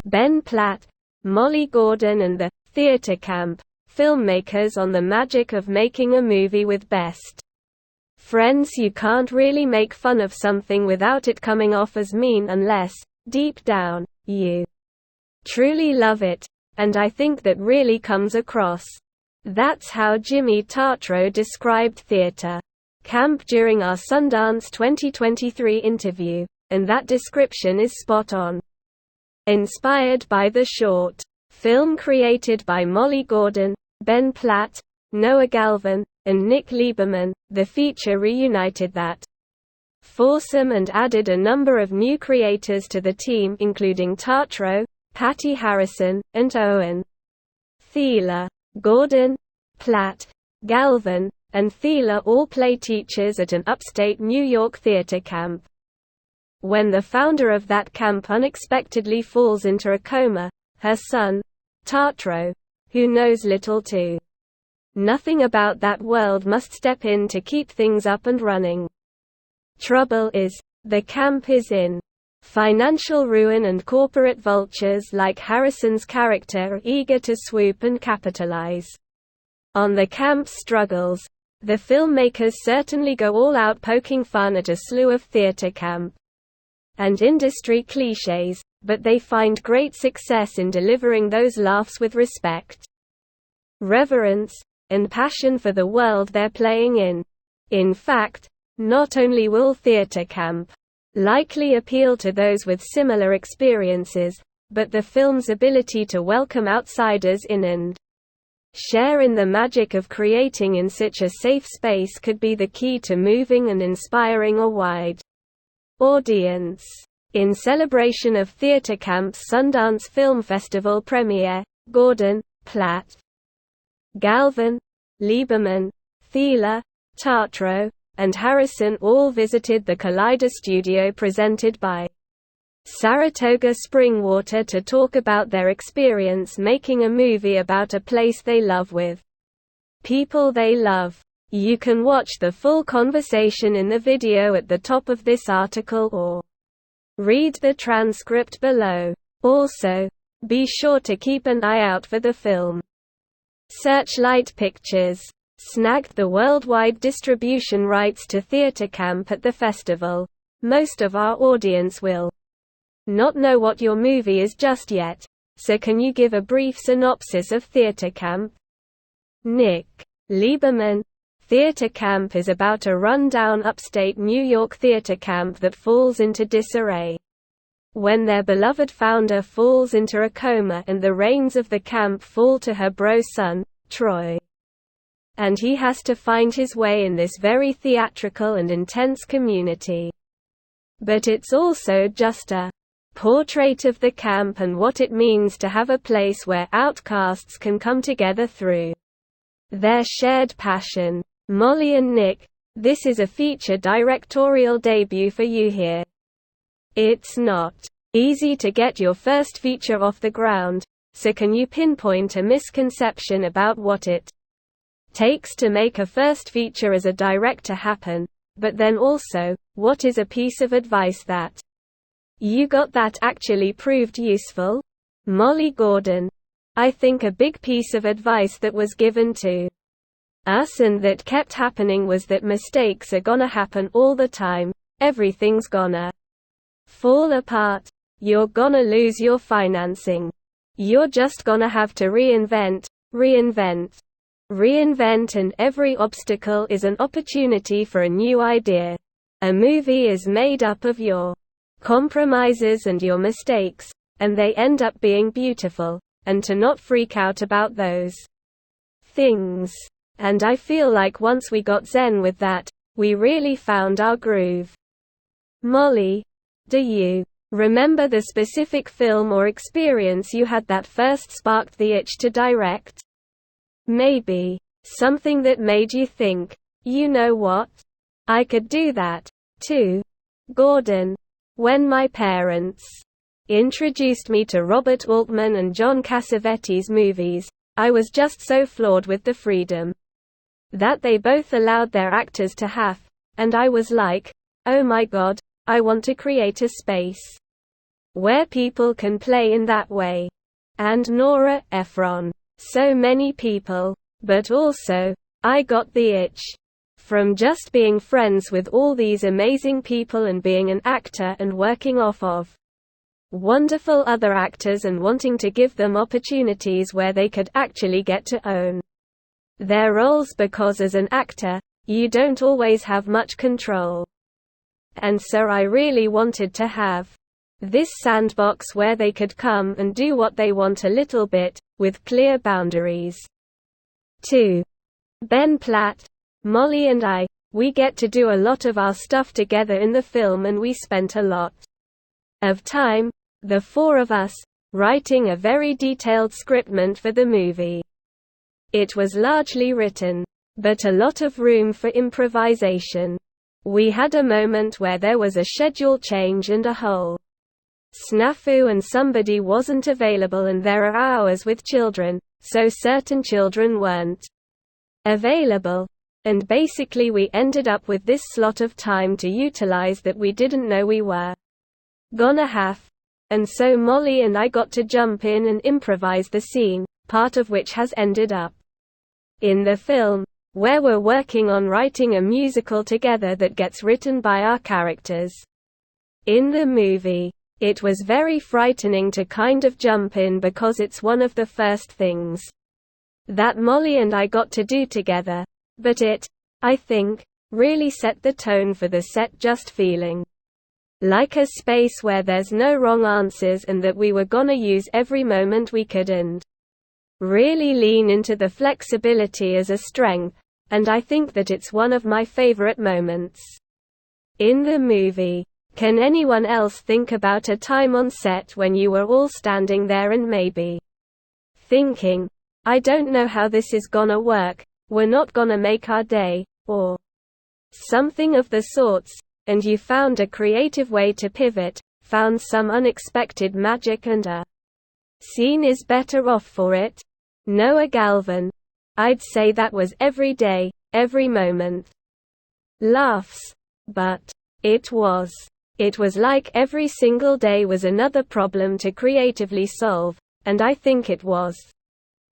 Ben Platt, Molly Gordon and the Theatre Camp Filmmakers on the magic of making a movie with best friends. You can't really make fun of something without it coming off as mean unless, deep down, you truly love it, and I think that really comes across. That's how Jimmy Tartro described Theatre Camp during our Sundance 2023 interview, and that description is spot on. Inspired by the short film created by Molly Gordon, Ben Platt, Noah Galvin, and Nick Lieberman, the feature reunited that foursome and added a number of new creators to the team, including Tartro, Patty Harrison, and Owen Thieler. Gordon, Platt, Galvin, and Thieler all play teachers at an upstate New York theater camp. When the founder of that camp unexpectedly falls into a coma, her son, Tartro, who knows little to nothing about that world, must step in to keep things up and running. Trouble is, the camp is in financial ruin, and corporate vultures like Harrison's character are eager to swoop and capitalize on the camp's struggles. The filmmakers certainly go all out, poking fun at a slew of theater camp and industry cliches, but they find great success in delivering those laughs with respect, reverence, and passion for the world they're playing in. In fact, not only will theater camp likely appeal to those with similar experiences, but the film's ability to welcome outsiders in and share in the magic of creating in such a safe space could be the key to moving and inspiring a wide audience. In celebration of Theatre Camp's Sundance Film Festival premiere, Gordon, Platt, Galvin, Lieberman, Thieler, Tartro, and Harrison all visited the Collider studio presented by Saratoga Springwater to talk about their experience making a movie about a place they love with people they love. You can watch the full conversation in the video at the top of this article or read the transcript below. Also, be sure to keep an eye out for the film. Searchlight Pictures snagged the worldwide distribution rights to Theatre Camp at the festival. Most of our audience will not know what your movie is just yet, so can you give a brief synopsis of Theatre Camp? Nick Lieberman. Theatre Camp is about a run-down upstate New York theatre camp that falls into disarray when their beloved founder falls into a coma and the reins of the camp fall to her bro son, Troy. And he has to find his way in this very theatrical and intense community. But it's also just a portrait of the camp and what it means to have a place where outcasts can come together through their shared passion. Molly and Nick, this is a feature directorial debut for you here. It's not easy to get your first feature off the ground, so can you pinpoint a misconception about what it takes to make a first feature as a director happen, but then also, what is a piece of advice that you got that actually proved useful? Molly Gordon. I think a big piece of advice that was given to us and that kept happening was that mistakes are gonna happen all the time, everything's gonna fall apart, you're gonna lose your financing. You're just gonna have to reinvent, and every obstacle is an opportunity for a new idea. A movie is made up of your compromises and your mistakes, and they end up being beautiful, and to not freak out about those things. And I feel like once we got zen with that, we really found our groove. Molly, do you remember the specific film or experience you had that first sparked the itch to direct? Maybe something that made you think, you know what? I could do that, too. Gordon. When my parents introduced me to Robert Altman and John Cassavetes movies, I was just so floored with the freedom that they both allowed their actors to have, and I was like, oh my god, I want to create a space where people can play in that way. And Nora Ephron. So many people. But also, I got the itch. From just being friends with all these amazing people and being an actor and working off of wonderful other actors and wanting to give them opportunities where they could actually get to own their roles, because as an actor, you don't always have much control. And so I really wanted to have this sandbox where they could come and do what they want a little bit, with clear boundaries. 2. Ben Platt, Molly and I, we get to do a lot of our stuff together in the film, and we spent a lot of time, the four of us, writing a very detailed scriptment for the movie. It was largely written, but a lot of room for improvisation. We had a moment where there was a schedule change and a whole snafu and somebody wasn't available, and there are hours with children, so certain children weren't available. And basically we ended up with this slot of time to utilize that we didn't know we were gonna have. And so Molly and I got to jump in and improvise the scene, part of which has ended up in the film, where we're working on writing a musical together that gets written by our characters. In the movie, it was very frightening to kind of jump in, because it's one of the first things that Molly and I got to do together, but it, I think, really set the tone for the set, just feeling like a space where there's no wrong answers and that we were gonna use every moment we could and really lean into the flexibility as a strength, and I think that it's one of my favorite moments in the movie. Can anyone else think about a time on set when you were all standing there and maybe thinking, I don't know how this is gonna work, we're not gonna make our day, or something of the sorts, and you found a creative way to pivot, found some unexpected magic, and a scene is better off for it? Noah Galvin. I'd say that was every day, every moment. Laughs. But it was like every single day was another problem to creatively solve, and I think it was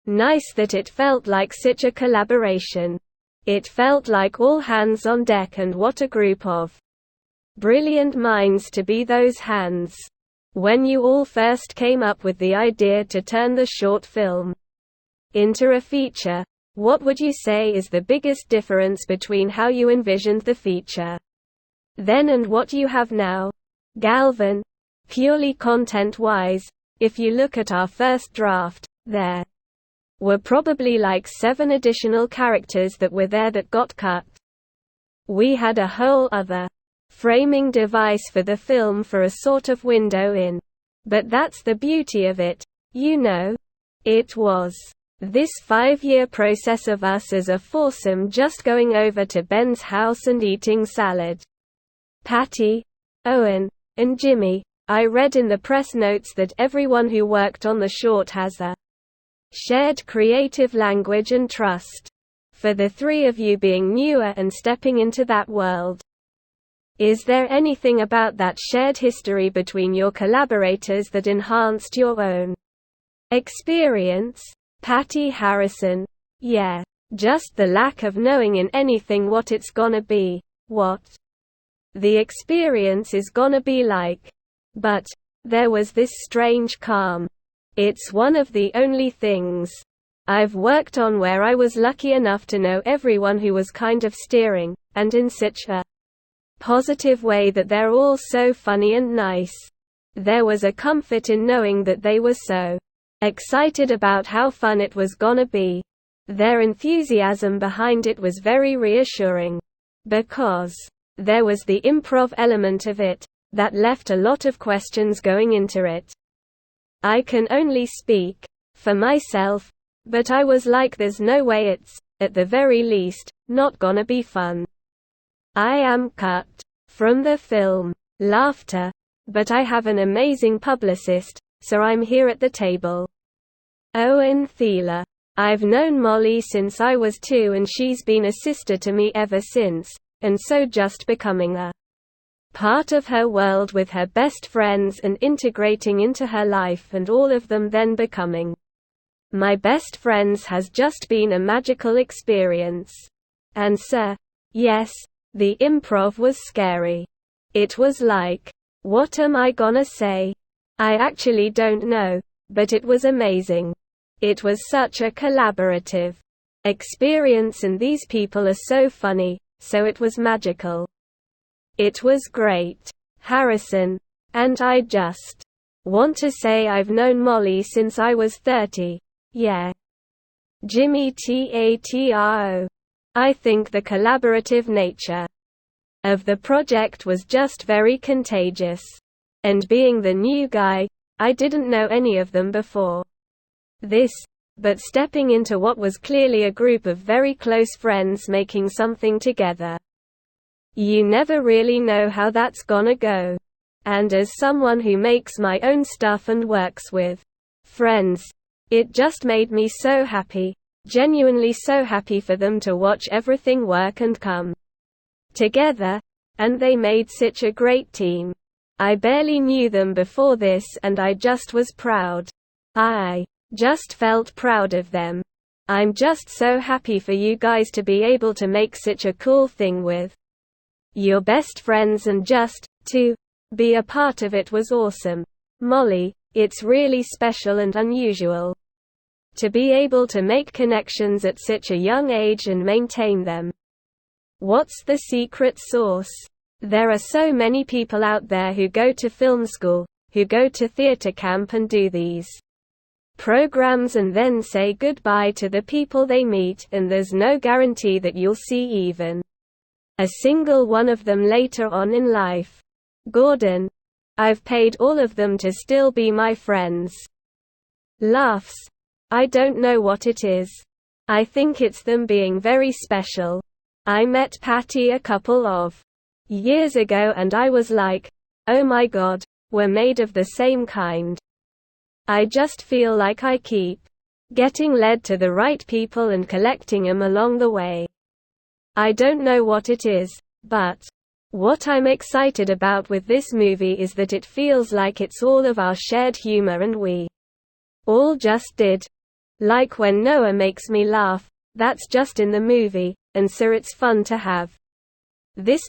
nice that it felt like such a collaboration. It felt like all hands on deck, and what a group of brilliant minds to be those hands. When you all first came up with the idea to turn the short film into a feature, what would you say is the biggest difference between how you envisioned the feature then and what you have now? Galvin. Purely content-wise, if you look at our first draft, there were probably like 7 additional characters that were there that got cut. We had a whole other framing device for the film for a sort of window in. But that's the beauty of it, you know. It was this 5-year process of us as a foursome just going over to Ben's house and eating salad. Patty, Owen, and Jimmy. I read in the press notes that everyone who worked on the short has a shared creative language and trust. For the 3 of you being newer and stepping into that world, is there anything about that shared history between your collaborators that enhanced your own experience? Patty Harrison. Yeah. Just the lack of knowing in anything what it's gonna be, what the experience is gonna be like. But there was this strange calm. It's one of the only things I've worked on where I was lucky enough to know everyone who was kind of steering, and in such a positive way that they're all so funny and nice. There was a comfort in knowing that they were so excited about how fun it was gonna be. Their enthusiasm behind it was very reassuring. Because there was the improv element of it, that left a lot of questions going into it. I can only speak for myself, but I was like, there's no way it's, at the very least, not gonna be fun. I am cut from the film. Laughter. But I have an amazing publicist, so I'm here at the table. Owen Thieler. I've known Molly since I was 2 and she's been a sister to me ever since, and so just becoming a part of her world with her best friends and integrating into her life, and all of them then becoming my best friends has just been a magical experience. And yes, the improv was scary. It was like, what am I gonna say? I actually don't know, but it was amazing. It was such a collaborative experience, and these people are so funny, so it was magical. It was great. Harrison. And I just want to say I've known Molly since I was 30. Yeah. Jimmy Tatro. I think the collaborative nature of the project was just very contagious. And being the new guy, I didn't know any of them before this, but stepping into what was clearly a group of very close friends making something together. You never really know how that's gonna go. And as someone who makes my own stuff and works with friends, it just made me so happy, genuinely so happy for them to watch everything work and come together, and they made such a great team. I barely knew them before this, and I just was proud. I just felt proud of them. I'm just so happy for you guys to be able to make such a cool thing with your best friends, and just to be a part of it was awesome. Molly, it's really special and unusual to be able to make connections at such a young age and maintain them. What's the secret sauce? There are so many people out there who go to film school, who go to theater camp and do these programs and then say goodbye to the people they meet, and there's no guarantee that you'll see even a single one of them later on in life. Gordon. I've paid all of them to still be my friends. Laughs. I don't know what it is. I think it's them being very special. I met Patty a couple of years ago and I was like, oh my god, we're made of the same kind. I just feel like I keep getting led to the right people and collecting them along the way. I don't know what it is, but what I'm excited about with this movie is that it feels like it's all of our shared humor, and we all just did. Like when Noah makes me laugh, that's just in the movie, and so it's fun to have this